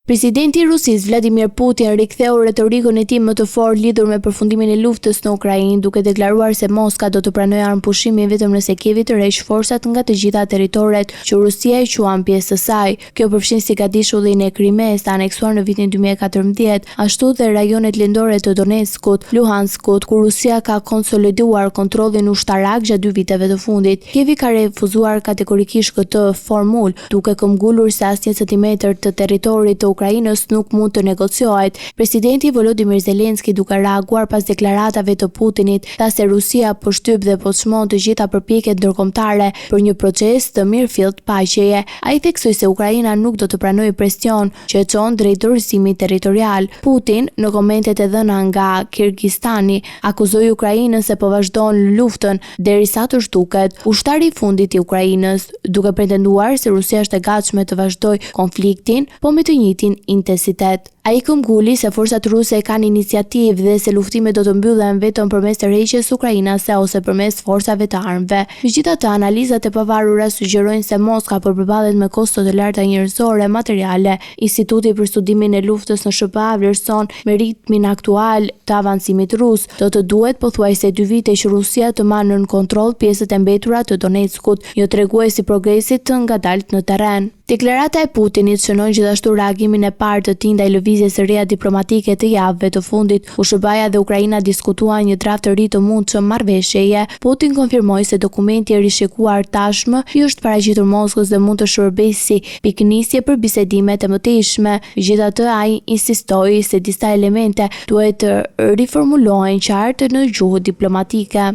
Presidenti i Rusisë Vladimir Putin riktheu retorikën e tij më të fortë lidhur me përfundimin e luftës në Ukrainë, duke deklaruar se Moska do të pranojë armëpushimin vetëm nëse Kievi të rreqë forcat nga të gjitha territoret që Rusia i quan pjesë të saj. Kjo përfshin si gadishullin e Krimes, të aneksuar në vitin 2014, ashtu dhe rajonet lindore të Donetskut, Luhanskut, ku Rusia ka konsoliduar kontrollin ushtarak gjatë 2 viteve të fundit. Kievi ka refuzuar kategorikisht këtë formulë, duke këmbgulur se asnjë centimetër të territorit të Ukrainës nuk mund të negociohet. Presidenti Volodymyr Zelensky, duke reaguar pas deklaratave të Putinit, tha se Rusia po shtyp dhe po çmon të gjitha përpjekjet ndërkombëtare për një proces të mirëfillt paqeje. Ai theksoi se Ukraina nuk do të pranojë presion që e çon drejt dorëzimit territorial. Putin, në komentet e dhëna nga Kirgjistani, akuzoi Ukrainën se po vazhdon luftën derisa të zhduket. Ushtari i fundit i Ukrainës, duke pretenduar se Rusia është e gatshme të vazhdojë konfliktin, po me të njëjtin intensitet. Ai këmbguli se forcat ruse kanë iniciativë dhe se luftimet do të mbyllen vetëm përmes tërheqjes ukrainase ose përmes forcave të armëve. Megjithatë, analizat e pavarura sugjerojnë se Moska po përballet me kosto të larta njerëzore, materiale. Instituti për studimin e luftës në SHPA vlerëson me ritmin aktual të avancimit rus. Do të duhet pothuajse 2 vite që Rusia të marrë nën kontroll pjesët e mbetura të Donetskut, një tregues i progresit të ngadalt në terren. Deklarata e Putinit shënon gjithashtu reagimin e parë të tij ndaj lëvizjes së reja diplomatike të javëve të fundit. SHPA dhe Ukraina diskutuan një draft të ri të mundshëm marrëveshjeje. Putin konfirmoi se dokumenti i rishikuar tashmë i është paraqitur Moskës dhe mund të shërbejë si pikënisje për bisedime të mëtejshme. Megjithatë, ai insistoi se disa elemente duhet të riformulohen qartë në gjuhë diplomatike.